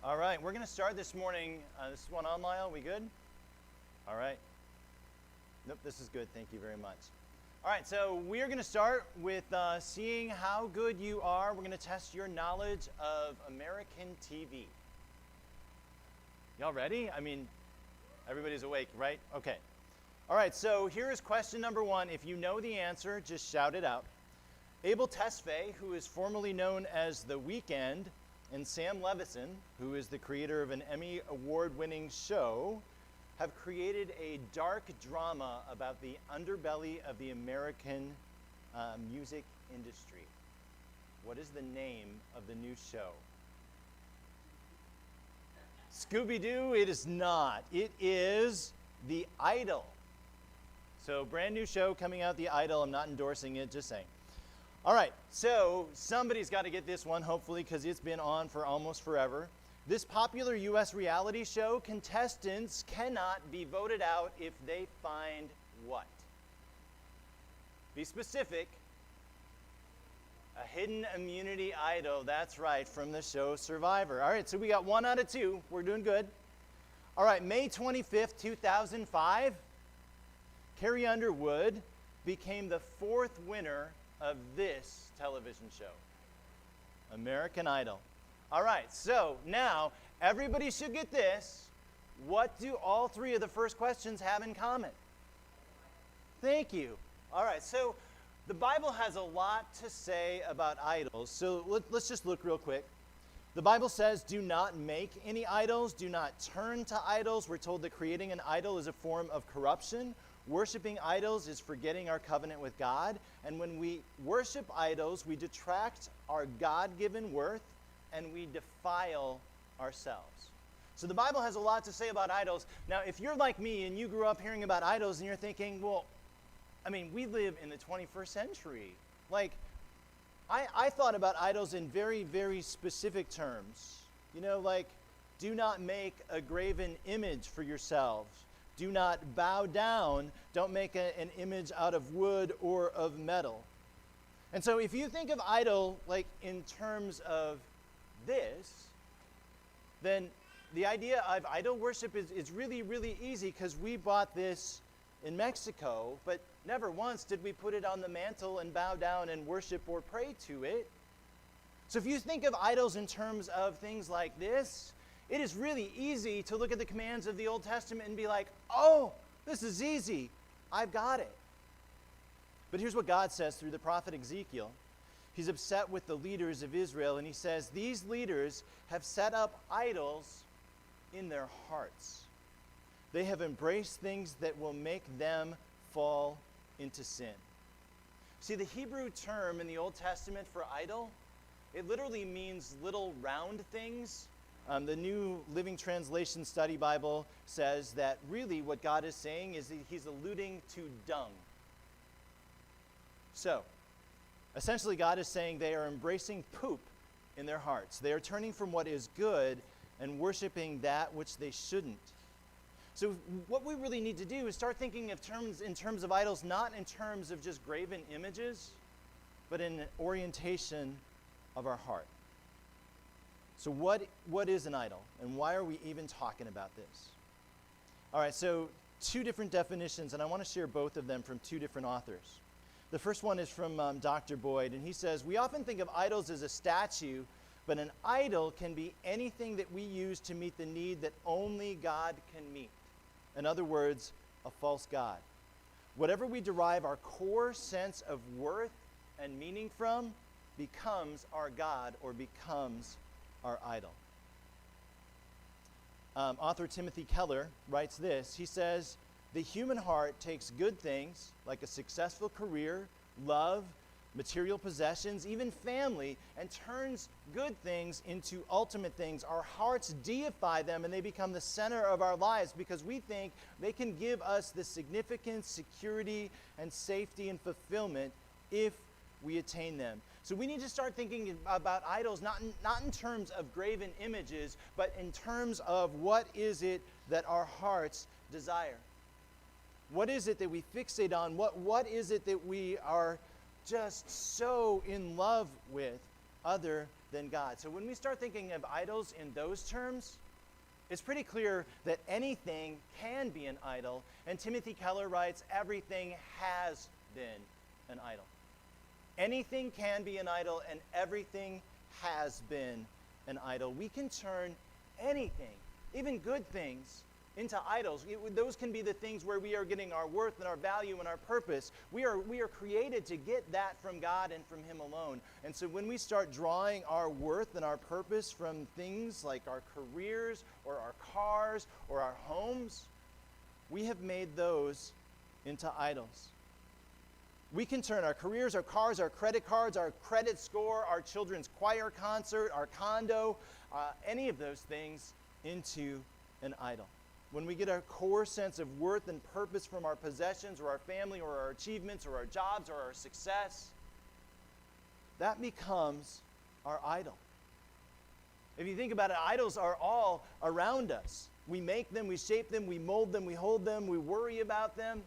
All right, we're going to start this morning. This is one online. Are we good? All right. Nope, this is good. Thank you very much. All right, so we're going to start with seeing how good you are. We're going to test your knowledge of American TV. Y'all ready? I mean, everybody's awake, right? Okay. All right, so here is question number one. If you know the answer, just shout it out. Abel Tesfaye, who is formerly known as The Weeknd, and Sam Levinson, who is the creator of an Emmy award-winning show, have created a dark drama about the underbelly of the American music industry. What is the name of the new show? Scooby-Doo? It is not. It is The Idol. So brand new show coming out, The Idol. I'm not endorsing it, just saying. All right, so somebody's got to get this one, hopefully, because it's been on for almost forever. This popular U.S. reality show, contestants cannot be voted out if they find what? Be specific. A hidden immunity idol, that's right, from the show Survivor. All right, so we got 1 out of 2. We're doing good. All right, May 25th, 2005, Carrie Underwood became the 4th winner of this television show, American Idol. All right, so now everybody should get this. What do all 3 of the first questions have in common? Thank you. All right, so the Bible has a lot to say about idols, so let's just look real quick. The Bible says, do not make any idols, do not turn to idols. We're told that creating an idol is a form of corruption. Worshiping idols is forgetting our covenant with God. And when we worship idols, we detract our God-given worth and we defile ourselves. So the Bible has a lot to say about idols. Now, if you're like me and you grew up hearing about idols and you're thinking, well, I mean, we live in the 21st century. Like, I thought about idols in very, very specific terms. You know, like, do not make a graven image for yourselves. Do not bow down. Don't make an image out of wood or of metal. And so if you think of idol like in terms of this, then the idea of idol worship is really, really easy because we bought this in Mexico, but never once did we put it on the mantle and bow down and worship or pray to it. So if you think of idols in terms of things like this, it is really easy to look at the commands of the Old Testament and be like, oh, this is easy. I've got it. But here's what God says through the prophet Ezekiel. He's upset with the leaders of Israel, and he says, these leaders have set up idols in their hearts. They have embraced things that will make them fall into sin. See, the Hebrew term in the Old Testament for idol, it literally means little round things. The New Living Translation Study Bible says that really what God is saying is that he's alluding to dung. So, essentially God is saying they are embracing poop in their hearts. They are turning from what is good and worshiping that which they shouldn't. So what we really need to do is start thinking of in terms of idols, not in terms of just graven images, but in an orientation of our heart. So what is an idol, and why are we even talking about this? All right, so 2 different definitions, and I want to share both of them from 2 different authors. The first one is from Dr. Boyd, and he says, we often think of idols as a statue, but an idol can be anything that we use to meet the need that only God can meet. In other words, a false god. Whatever we derive our core sense of worth and meaning from becomes our God or becomes our idol. Author Timothy Keller writes this. He says, the human heart takes good things like a successful career, love, material possessions, even family, and turns good things into ultimate things. Our hearts deify them and they become the center of our lives because we think they can give us the significance, security, and safety and fulfillment if we attain them. So we need to start thinking about idols not in terms of graven images, but in terms of what is it that our hearts desire. What is it that we fixate on? What is it that we are just so in love with other than God. So when we start thinking of idols in those terms, it's pretty clear that anything can be an idol. And Timothy Keller writes, everything has been an idol. Anything can be an idol, and everything has been an idol. We can turn anything, even good things, into idols. Those can be the things where we are getting our worth and our value and our purpose. We are created to get that from God and from Him alone. And so when we start drawing our worth and our purpose from things like our careers or our cars or our homes, we have made those into idols. We can turn our careers, our cars, our credit cards, our credit score, our children's choir concert, our condo, any of those things into an idol. When we get our core sense of worth and purpose from our possessions or our family or our achievements or our jobs or our success, that becomes our idol. If you think about it, idols are all around us. We make them, we shape them, we mold them, we hold them, we worry about them.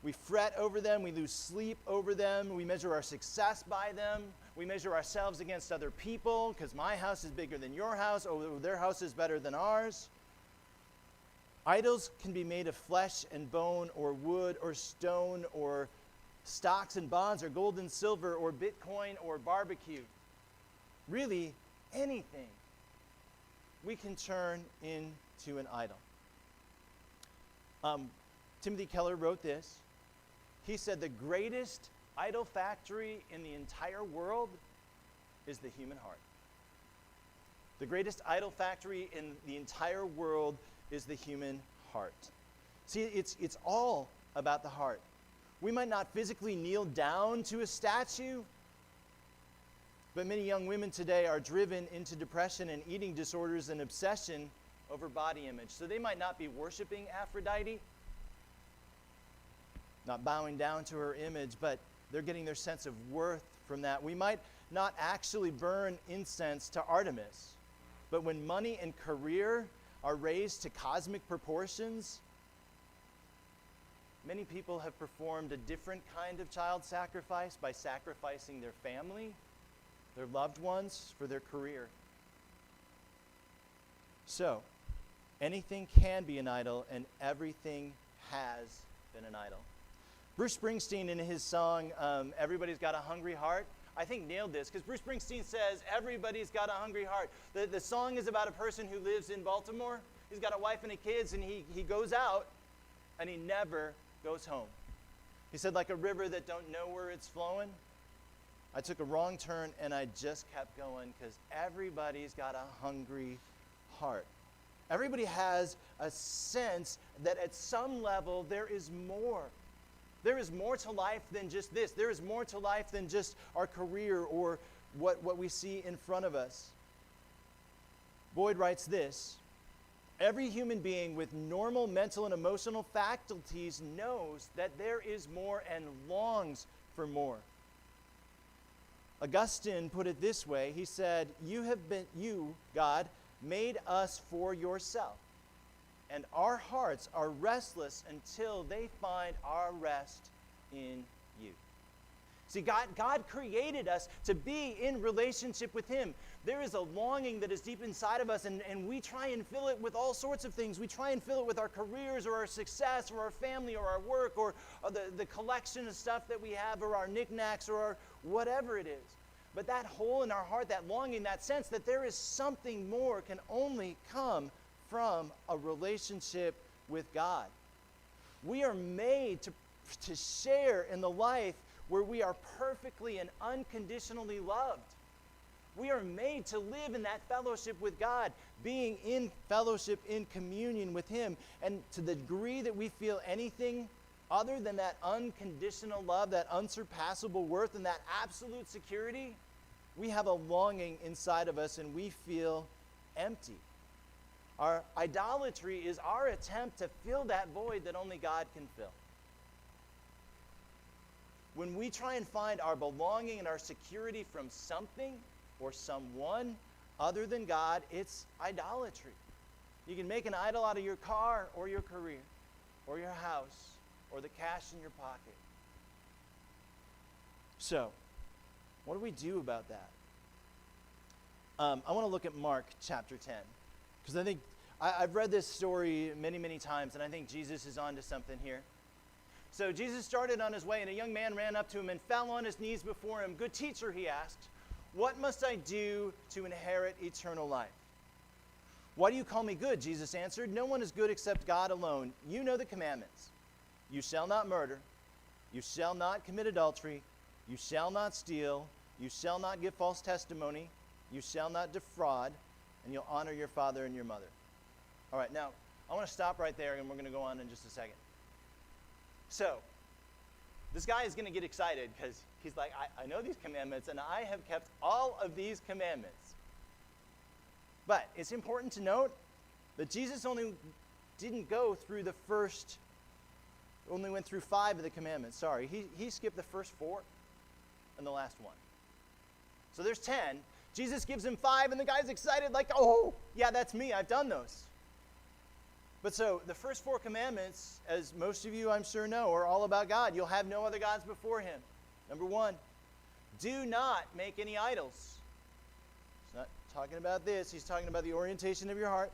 We fret over them, we lose sleep over them, we measure our success by them, we measure ourselves against other people because my house is bigger than your house, or their house is better than ours. Idols can be made of flesh and bone or wood or stone or stocks and bonds or gold and silver or Bitcoin or barbecue. Really, anything we can turn into an idol. Timothy Keller wrote this. He said the greatest idol factory in the entire world is the human heart. The greatest idol factory in the entire world is the human heart. See, it's all about the heart. We might not physically kneel down to a statue, but many young women today are driven into depression and eating disorders and obsession over body image. So they might not be worshiping Aphrodite, not bowing down to her image, but they're getting their sense of worth from that. We might not actually burn incense to Artemis, but when money and career are raised to cosmic proportions, many people have performed a different kind of child sacrifice by sacrificing their family, their loved ones, for their career. So, anything can be an idol, and everything has been an idol. Bruce Springsteen, in his song, Everybody's Got a Hungry Heart, I think nailed this, because Bruce Springsteen says, everybody's got a hungry heart. The song is about a person who lives in Baltimore. He's got a wife and kids, and he goes out, and he never goes home. He said, like a river that don't know where it's flowing. I took a wrong turn, and I just kept going, because everybody's got a hungry heart. Everybody has a sense that at some level there is more. There is more to life than just this. There is more to life than just our career or what we see in front of us. Boyd writes this: every human being with normal mental and emotional faculties knows that there is more and longs for more. Augustine put it this way. He said, you, God, made us for yourself, and our hearts are restless until they find our rest in you. See, God created us to be in relationship with Him. There is a longing that is deep inside of us, and we try and fill it with all sorts of things. We try and fill it with our careers or our success or our family or our work or the collection of stuff that we have or our knickknacks or our whatever it is. But that hole in our heart, that longing, that sense that there is something more can only come from a relationship with God. We are made to share in the life where we are perfectly and unconditionally loved. We are made to live in that fellowship with God, being in fellowship, in communion with Him. And to the degree that we feel anything other than that unconditional love, that unsurpassable worth, and that absolute security, we have a longing inside of us and we feel empty. Our idolatry is our attempt to fill that void that only God can fill. When we try and find our belonging and our security from something or someone other than God, it's idolatry. You can make an idol out of your car or your career or your house or the cash in your pocket. So, what do we do about that? I want to look at Mark chapter 10, because I think I've read this story many, many times, and I think Jesus is on to something here. So Jesus started on his way, and a young man ran up to him and fell on his knees before him. "Good teacher," he asked, "what must I do to inherit eternal life?" "Why do you call me good?" Jesus answered. "No one is good except God alone. You know the commandments. You shall not murder. You shall not commit adultery. You shall not steal. You shall not give false testimony. You shall not defraud. And you'll honor your father and your mother." All right, now, I want to stop right there, and we're going to go on in just a second. So, this guy is going to get excited because he's like, I know these commandments, and I have kept all of these commandments. But it's important to note that Jesus only went through 5 of the commandments. Sorry, he skipped the first 4 and the last one. So there's 10. Jesus gives him 5, and the guy's excited, like, "Oh, yeah, that's me. I've done those." But so the first 4 commandments, as most of you I'm sure know, are all about God. You'll have no other gods before him. Number 1, do not make any idols. He's not talking about this. He's talking about the orientation of your heart.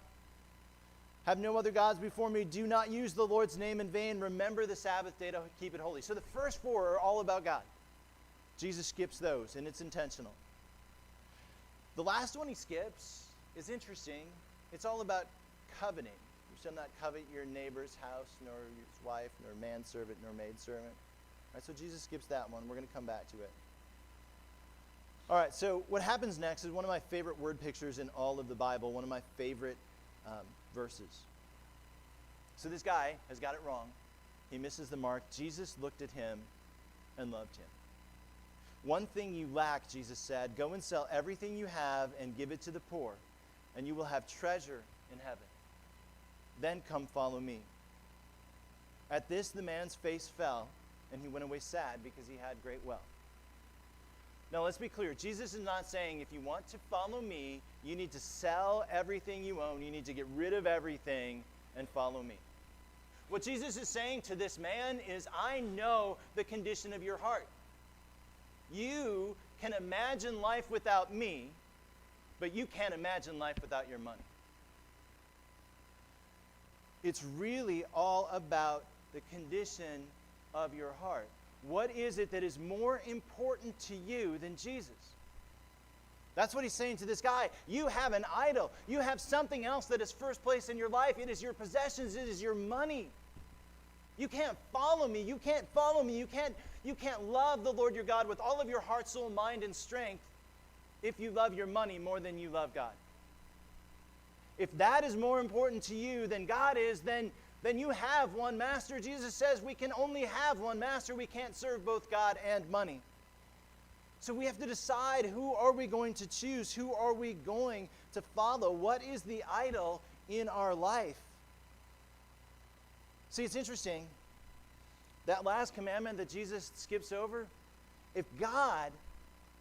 Have no other gods before me. Do not use the Lord's name in vain. Remember the Sabbath day to keep it holy. So the first 4 are all about God. Jesus skips those, and it's intentional. The last one he skips is interesting. It's all about coveting. You shall not covet your neighbor's house, nor his wife, nor manservant, nor maidservant. All right, so Jesus skips that one. We're going to come back to it. All right, so what happens next is one of my favorite word pictures in all of the Bible, one of my favorite verses. So this guy has got it wrong. He misses the mark. Jesus looked at him and loved him. "One thing you lack," Jesus said. "Go and sell everything you have and give it to the poor, and you will have treasure in heaven. Then come follow me." At this, the man's face fell, and he went away sad because he had great wealth. Now, let's be clear. Jesus is not saying if you want to follow me, you need to sell everything you own. You need to get rid of everything and follow me. What Jesus is saying to this man is, I know the condition of your heart. You can imagine life without me, but you can't imagine life without your money. It's really all about the condition of your heart. What is it that is more important to you than Jesus? That's what he's saying to this guy. You have an idol. You have something else that is first place in your life. It is your possessions. It is your money. You can't follow me. You can't follow me. You can't love the Lord your God with all of your heart, soul, mind, and strength if you love your money more than you love God. If that is more important to you than God is, then you have one master. Jesus says we can only have one master. We can't serve both God and money. So we have to decide, who are we going to choose? Who are we going to follow? What is the idol in our life? See, it's interesting. That last commandment that Jesus skips over, if God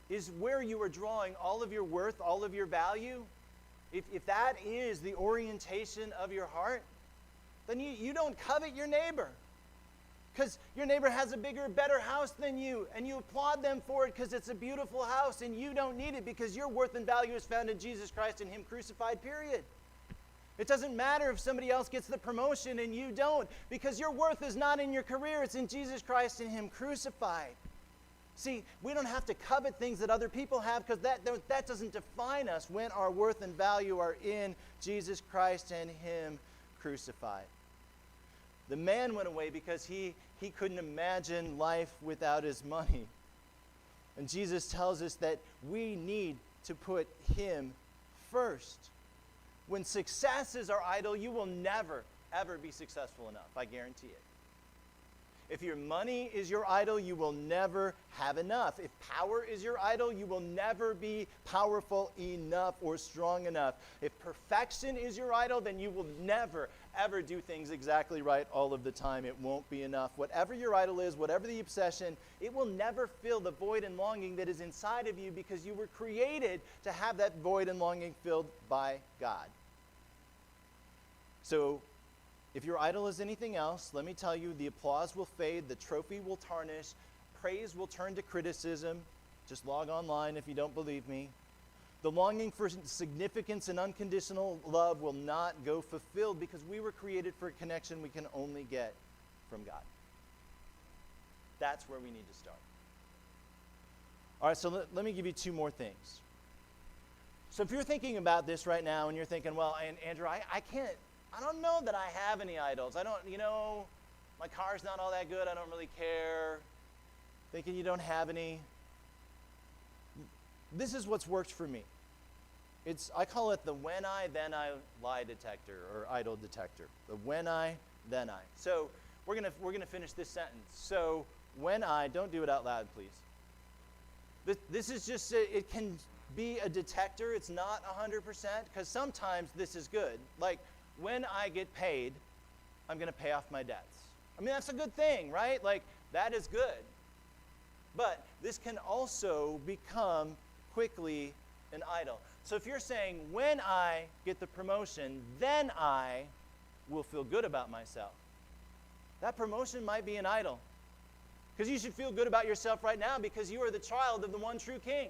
is where you are drawing all of your worth, all of your value, if that is the orientation of your heart, then you don't covet your neighbor because your neighbor has a bigger, better house than you, and you applaud them for it because it's a beautiful house, and you don't need it because your worth and value is found in Jesus Christ and Him crucified, period. It doesn't matter if somebody else gets the promotion and you don't, because your worth is not in your career, it's in Jesus Christ and Him crucified. See, we don't have to covet things that other people have, because that doesn't define us when our worth and value are in Jesus Christ and Him crucified. The man went away because he couldn't imagine life without his money. And Jesus tells us that we need to put Him first. When success is our idol, you will never, ever be successful enough. I guarantee it. If your money is your idol, you will never have enough. If power is your idol, you will never be powerful enough or strong enough. If perfection is your idol, then you will never, ever do things exactly right all of the time. It won't be enough. Whatever your idol is, whatever the obsession, it will never fill the void and longing that is inside of you, because you were created to have that void and longing filled by God. So, if your idol is anything else, let me tell you, the applause will fade, the trophy will tarnish, praise will turn to criticism. Just log online if you don't believe me. The longing for significance and unconditional love will not go fulfilled because we were created for a connection we can only get from God. That's where we need to start. All right, so let me give you two more things. So if you're thinking about this right now and you're thinking, well, Andrew, I don't know that I have any idols. My car's not all that good. I don't really care. Thinking you don't have any. This is what's worked for me. I call it the when I, then I lie detector or idol detector. The when I, then I. So we're gonna finish this sentence. So when I, don't do it out loud, please. This is just, it can be a detector. It's not 100% because sometimes this is good. Like when I get paid, I'm gonna pay off my debts. I mean, that's a good thing, right? Like that is good. But this can also become quickly an idol. So if you're saying, when I get the promotion, then I will feel good about myself. That promotion might be an idol. Because you should feel good about yourself right now because you are the child of the one true King.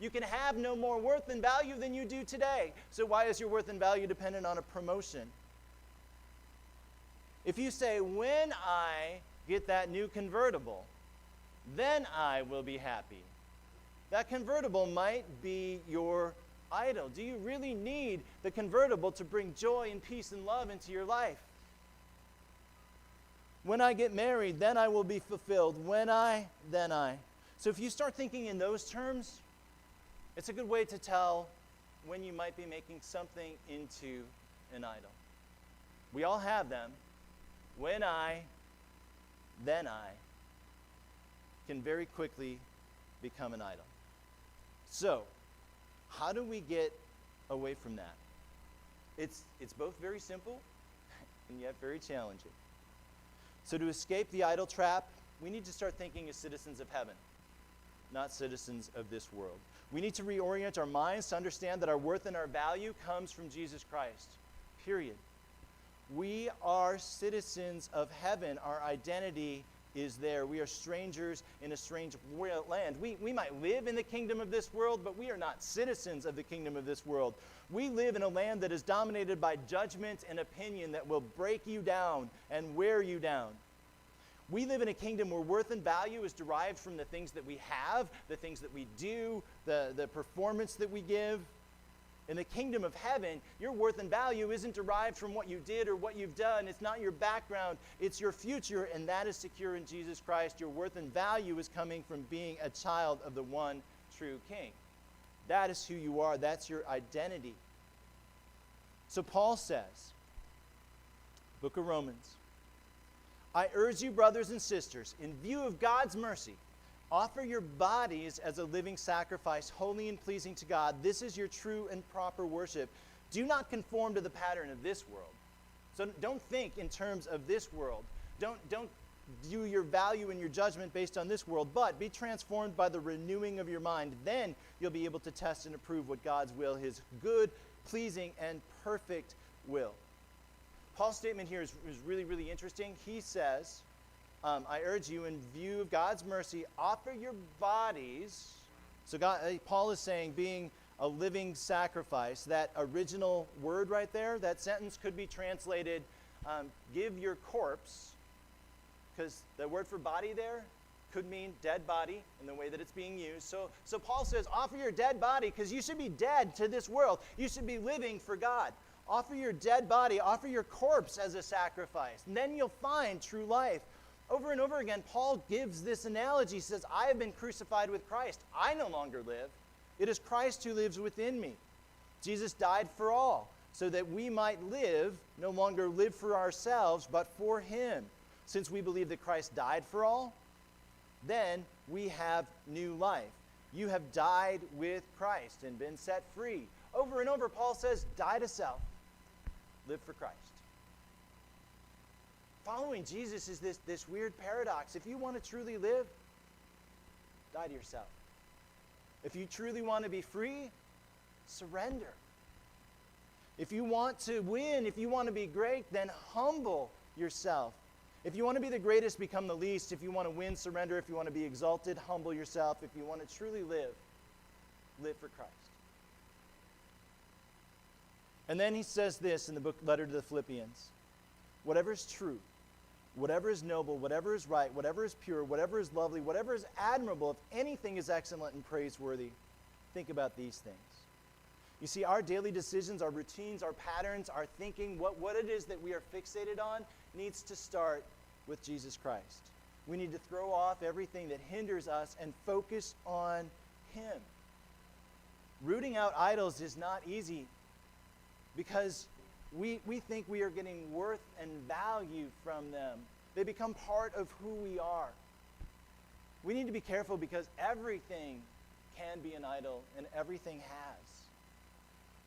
You can have no more worth and value than you do today. So why is your worth and value dependent on a promotion? If you say, when I get that new convertible, then I will be happy. That convertible might be your idol. Do you really need the convertible to bring joy and peace and love into your life? When I get married, then I will be fulfilled. When I, then I. So if you start thinking in those terms, it's a good way to tell when you might be making something into an idol. We all have them. When I, then I can very quickly become an idol. So, how do we get away from that? It's both very simple and yet very challenging. So to escape the idol trap, we need to start thinking as citizens of heaven, not citizens of this world. We need to reorient our minds to understand that our worth and our value comes from Jesus Christ, period. We are citizens of heaven. Our identity is there. We are strangers in a strange land. We might live in the kingdom of this world, but we are not citizens of the kingdom of this world. We live in a land that is dominated by judgment and opinion that will break you down and wear you down. We live in a kingdom where worth and value is derived from the things that we have, the things that we do, the performance that we give. In the kingdom of heaven, your worth and value isn't derived from what you did or what you've done. It's not your background. It's your future, and that is secure in Jesus Christ. Your worth and value is coming from being a child of the one true King. That is who you are. That's your identity. So Paul says, Book of Romans, I urge you, brothers and sisters, in view of God's mercy, offer your bodies as a living sacrifice, holy and pleasing to God. This is your true and proper worship. Do not conform to the pattern of this world. So don't think in terms of this world. Don't view your value and your judgment based on this world, but be transformed by the renewing of your mind. Then you'll be able to test and approve what God's will, his good, pleasing, and perfect will. Paul's statement here is really, really interesting. He says, I urge you, in view of God's mercy, offer your bodies. So Paul is saying being a living sacrifice. That original word right there, that sentence could be translated, give your corpse, because the word for body there could mean dead body in the way that it's being used. So Paul says, offer your dead body, because you should be dead to this world. You should be living for God. Offer your dead body, offer your corpse as a sacrifice, and then you'll find true life. Over and over again, Paul gives this analogy. He says, I have been crucified with Christ. I no longer live. It is Christ who lives within me. Jesus died for all, so that we might live, no longer live for ourselves, but for him. Since we believe that Christ died for all, then we have new life. You have died with Christ and been set free. Over and over, Paul says, die to self. Live for Christ. Following Jesus is this weird paradox. If you want to truly live, die to yourself. If you truly want to be free, surrender. If you want to win, if you want to be great, then humble yourself. If you want to be the greatest, become the least. If you want to win, surrender. If you want to be exalted, humble yourself. If you want to truly live, live for Christ. And then he says this in the letter to the Philippians: whatever is true, whatever is noble, whatever is right, whatever is pure, whatever is lovely, whatever is admirable, if anything is excellent and praiseworthy, think about these things. You see, our daily decisions, our routines, our patterns, our thinking, what it is that we are fixated on needs to start with Jesus Christ. We need to throw off everything that hinders us and focus on Him. Rooting out idols is not easy because we think we are getting worth and value from them. They become part of who we are. We need to be careful because everything can be an idol and everything has.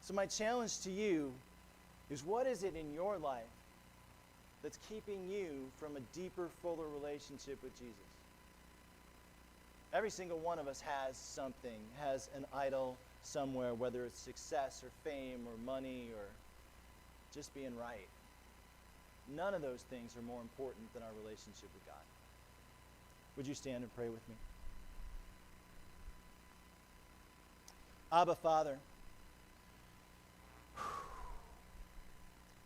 So my challenge to you is, what is it in your life that's keeping you from a deeper, fuller relationship with Jesus? Every single one of us has something, has an idol somewhere, whether it's success or fame or money or just being right. None of those things are more important than our relationship with God. Would you stand and pray with me? Abba, Father,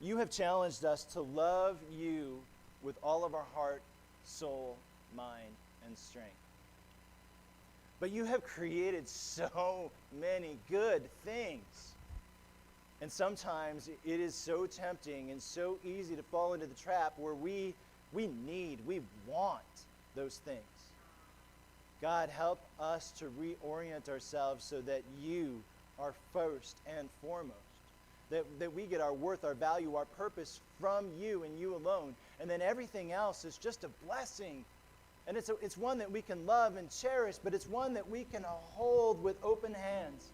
you have challenged us to love you with all of our heart, soul, mind, and strength. But you have created so many good things. And sometimes it is so tempting and so easy to fall into the trap where we want those things. God, help us to reorient ourselves so that you are first and foremost. That we get our worth, our value, our purpose from you and you alone. And then everything else is just a blessing. And it's one that we can love and cherish, but it's one that we can hold with open hands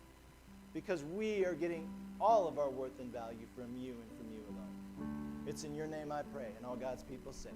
because we are getting all of our worth and value from you and from you alone. It's in your name I pray, and all God's people say.